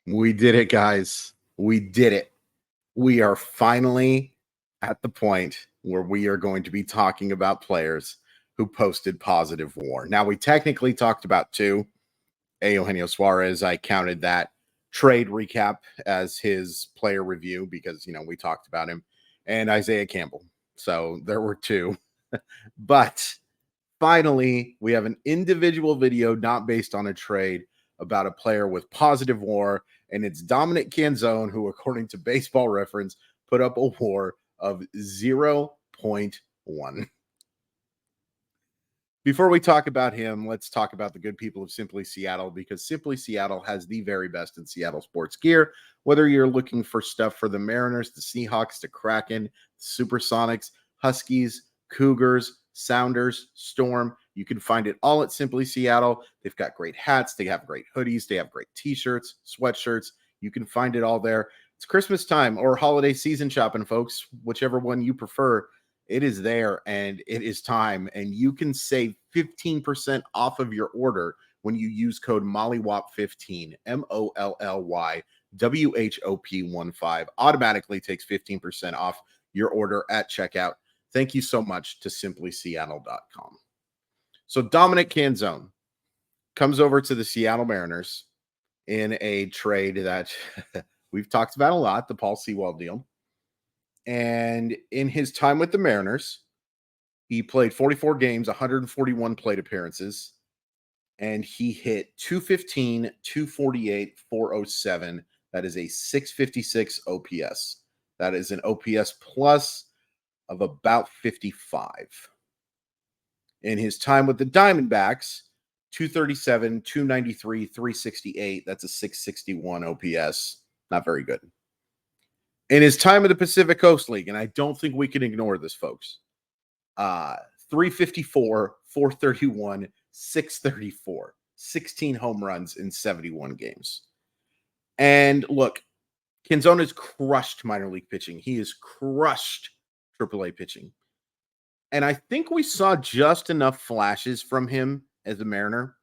We did it, guys. We did it. We are finally at the point where we are going to be talking about players who posted positive WAR. Now, we technically talked about two. Eugenio Suarez, I counted that trade recap as his player review because, we talked about him, and Isaiah Campbell. So there were two. But finally, we have an individual video not based on a trade about a player with positive WAR, and it's Dominic Canzone, who, according to Baseball Reference, put up a WAR of 0.1. Before we talk about him, let's talk about the good people of Simply Seattle, because Simply Seattle has the very best in Seattle sports gear. Whether you're looking for stuff for the Mariners, the Seahawks, the Kraken, Supersonics, Huskies, Cougars, Sounders, Storm, you can find it all at Simply Seattle. They've got great hats. They have great hoodies. They have great t-shirts, sweatshirts. You can find it all there. It's Christmas time or holiday season shopping, folks, whichever one you prefer. It is there and it is time, and you can save 15% off of your order when you use code MOLLYWOP15, MOLLYWHOP15. Automatically takes 15% off your order at checkout. Thank you so much to simplyseattle.com. So Dominic Canzone comes over to the Seattle Mariners in a trade that we've talked about a lot, the Paul Sewald deal. And in his time with the Mariners, he played 44 games, 141 plate appearances, and he hit 215, 248, 407. That is a 656 OPS. That is an OPS plus of about 55. In his time with the Diamondbacks, 237, 293, 368. That's a 661 OPS. Not very good. In his time in the Pacific Coast League, and I don't think we can ignore this, folks, 354, 431, 634, 16 home runs in 71 games. And look, Canzone has crushed minor league pitching. He has crushed AAA pitching. And I think we saw just enough flashes from him as a Mariner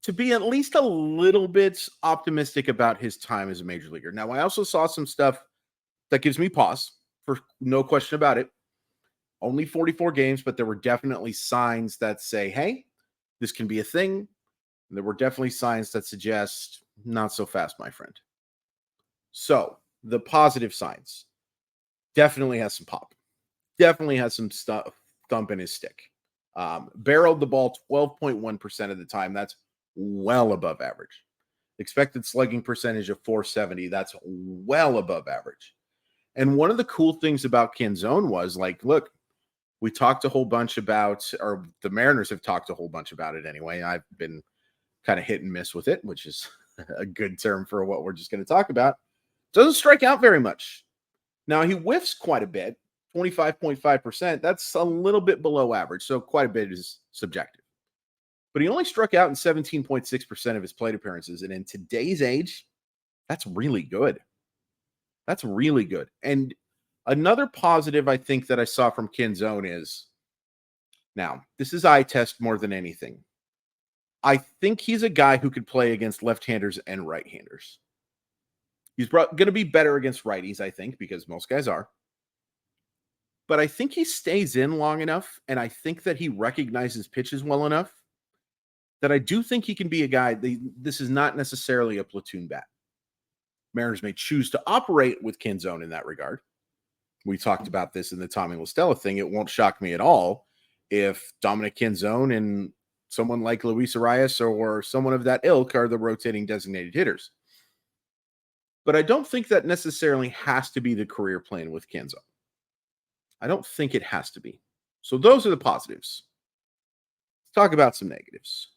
to be at least a little bit optimistic about his time as a major leaguer. Now, I also saw some stuff that gives me pause, for no question about it. Only 44 games, but there were definitely signs that say, hey, this can be a thing. And there were definitely signs that suggest not so fast, my friend. So the positive signs: definitely has some pop. Definitely has some thump in his stick. Barreled the ball 12.1% of the time. That's well above average. Expected slugging percentage of 470. That's well above average. And one of the cool things about Canzone was, like, look, we talked a whole bunch about, or the Mariners have talked a whole bunch about it anyway. I've been kind of hit and miss with it, which is a good term for what we're just going to talk about. Doesn't strike out very much. Now, he whiffs quite a bit, 25.5%. That's a little bit below average, so quite a bit is subjective. But he only struck out in 17.6% of his plate appearances, and in today's age, that's really good. That's really good. And another positive I think that I saw from Canzone is, now, this is eye test more than anything. I think he's a guy who could play against left-handers and right-handers. He's going to be better against righties, I think, because most guys are. But I think he stays in long enough, and I think that he recognizes pitches well enough that I do think he can be a guy. This is not necessarily a platoon bat. Mariners may choose to operate with Canzone in that regard. We talked about this in the Tommy La Stella thing. It won't shock me at all if Dominic Canzone and someone like Luis Arias or someone of that ilk are the rotating designated hitters. But I don't think that necessarily has to be the career plan with Canzone. I don't think it has to be. So those are the positives. Let's talk about some negatives.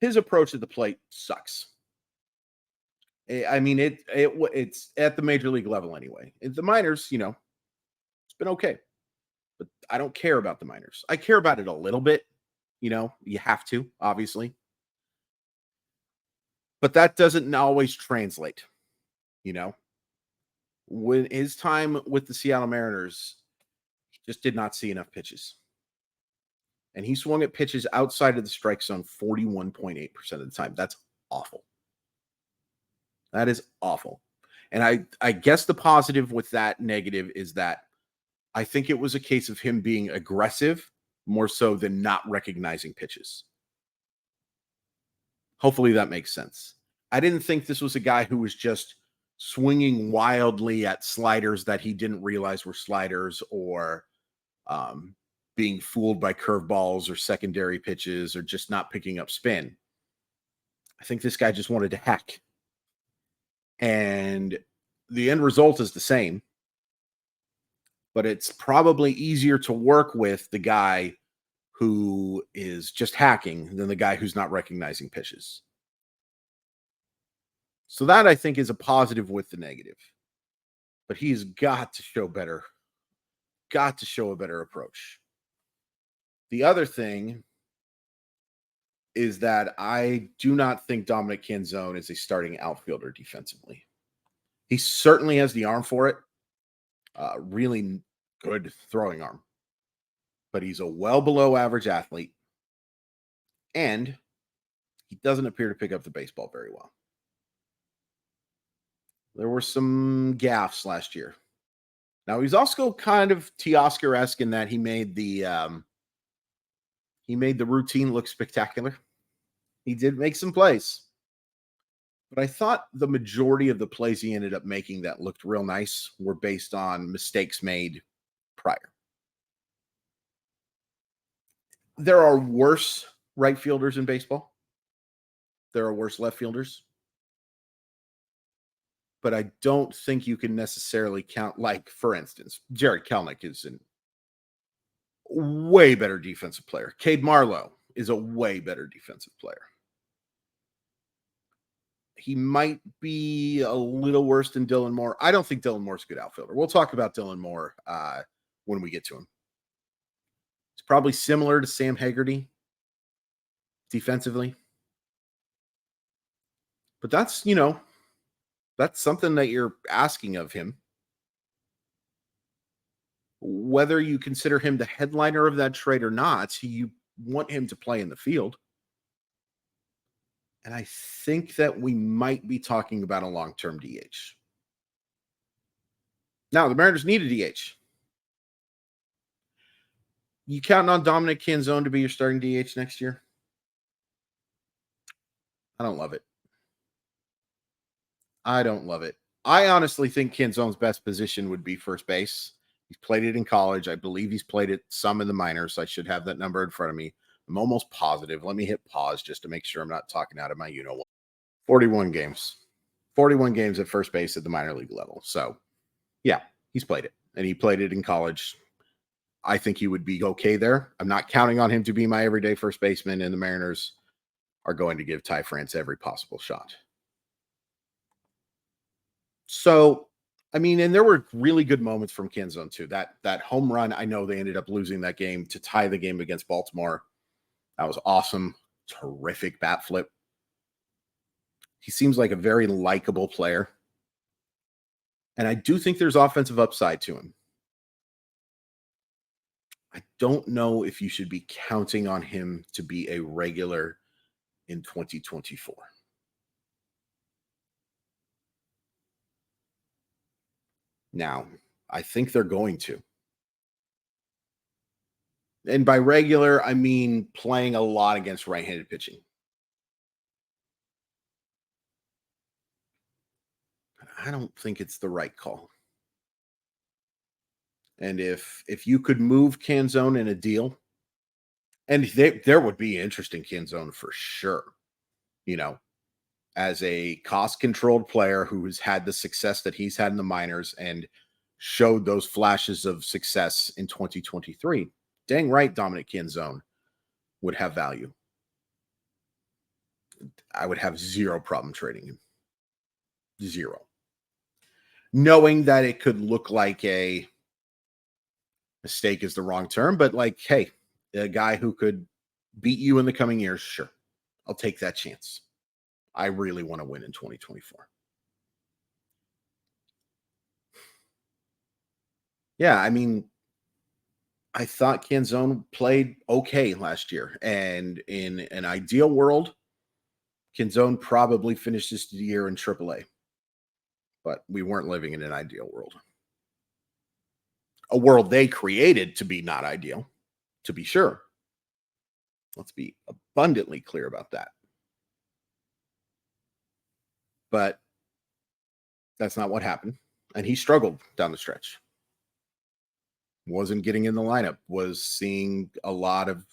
His approach at the plate sucks. I mean, it's at the major league level anyway. In the minors, it's been okay. But I don't care about the minors. I care about it a little bit. You have to, obviously. But that doesn't always translate. When his time with the Seattle Mariners, he just did not see enough pitches. And he swung at pitches outside of the strike zone 41.8% of the time. That's awful. That is awful. And I guess the positive with that negative is that I think it was a case of him being aggressive more so than not recognizing pitches. Hopefully that makes sense. I didn't think this was a guy who was just swinging wildly at sliders that he didn't realize were sliders, or um, being fooled by curveballs or secondary pitches or just not picking up spin. I think this guy just wanted to hack. And the end result is the same, but it's probably easier to work with the guy who is just hacking than the guy who's not recognizing pitches. So that I think is a positive with the negative. But he's got to show better, got to show a better approach. The other thing is that I do not think Dominic Canzone is a starting outfielder defensively. He certainly has the arm for it. Really good throwing arm. But he's a well below average athlete. And he doesn't appear to pick up the baseball very well. There were some gaffes last year. Now he's also kind of Teoscar-esque in that he made the routine look spectacular. He did make some plays. But I thought the majority of the plays he ended up making that looked real nice were based on mistakes made prior. There are worse right fielders in baseball. There are worse left fielders. But I don't think you can necessarily count, like, for instance, Jared Kelenic is a way better defensive player. Cade Marlowe is a way better defensive player. He might be a little worse than Dylan Moore. I don't think Dylan Moore's a good outfielder. We'll talk about Dylan Moore when we get to him. It's probably similar to Sam Haggerty defensively. But that's something that you're asking of him. Whether you consider him the headliner of that trade or not, you want him to play in the field. And I think that we might be talking about a long-term DH. Now, the Mariners need a DH. You counting on Dominic Canzone to be your starting DH next year? I don't love it. I honestly think Canzone's best position would be first base. He's played it in college. I believe he's played it some in the minors. I should have that number in front of me. I'm almost positive. Let me hit pause just to make sure I'm not talking out of my you-know-what. 41 games. 41 games at first base at the minor league level. So, yeah, he's played it. And he played it in college. I think he would be okay there. I'm not counting on him to be my everyday first baseman, and the Mariners are going to give Ty France every possible shot. So, I mean, and there were really good moments from Canzone too. That home run, I know they ended up losing that game to tie the game against Baltimore. That was awesome. Terrific bat flip. He seems like a very likable player. And I do think there's offensive upside to him. I don't know if you should be counting on him to be a regular in 2024. Now, I think they're going to. And by regular, I mean playing a lot against right-handed pitching. I don't think it's the right call. And if you could move Canzone in a deal, and there would be interesting Canzone for sure, as a cost-controlled player who has had the success that he's had in the minors and showed those flashes of success in 2023. Dang right, Dominic Canzone would have value. I would have zero problem trading him. Zero. Knowing that it could look like a mistake is the wrong term, but like, hey, a guy who could beat you in the coming years, sure. I'll take that chance. I really want to win in 2024. Yeah, I mean, I thought Canzone played okay last year. And in an ideal world, Canzone probably finishes the year in AAA. but we weren't living in an ideal world. A world they created to be not ideal, to be sure. Let's be abundantly clear about that. But that's not what happened. And he struggled down the stretch. Wasn't getting in the lineup, was seeing a lot of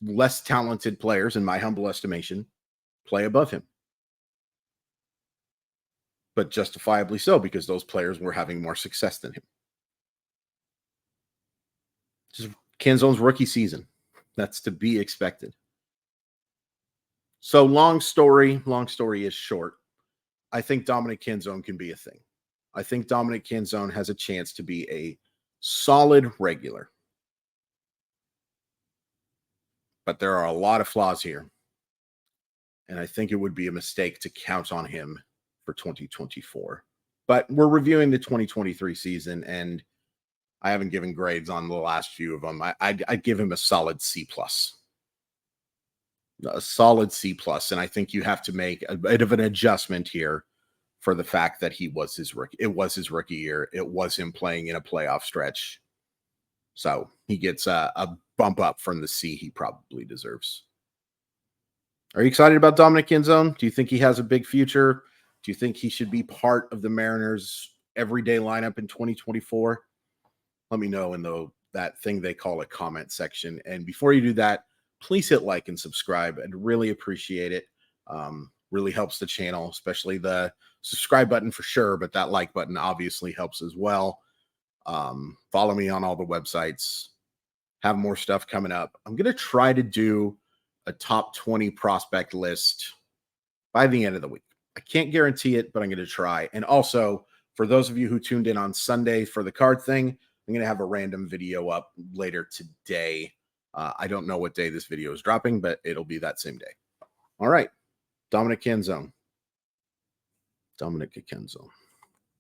less talented players, in my humble estimation, play above him. But justifiably so, because those players were having more success than him. Just Canzone's rookie season. That's to be expected. So long story is short. I think Dominic Canzone can be a thing. I think Dominic Canzone has a chance to be a solid regular. But there are a lot of flaws here. And I think it would be a mistake to count on him for 2024. But we're reviewing the 2023 season, and I haven't given grades on the last few of them. I'd give him a solid C+. A solid C+. And I think you have to make a bit of an adjustment here for the fact that it was his rookie year. It was him playing in a playoff stretch. So he gets a bump up from the C he probably deserves. Are you excited about Dominic Canzone? Do you think he has a big future? Do you think he should be part of the Mariners' everyday lineup in 2024? Let me know in that thing they call a comment section. And before you do that, please hit like and subscribe. I'd really appreciate it. Really helps the channel, especially the subscribe button for sure, but that like button obviously helps as well. Follow me on all the websites. Have more stuff coming up. I'm going to try to do a top 20 prospect list by the end of the week. I can't guarantee it, but I'm going to try. And also, for those of you who tuned in on Sunday for the card thing, I'm going to have a random video up later today. I don't know what day this video is dropping, but it'll be that same day. All right. Dominic Canzone.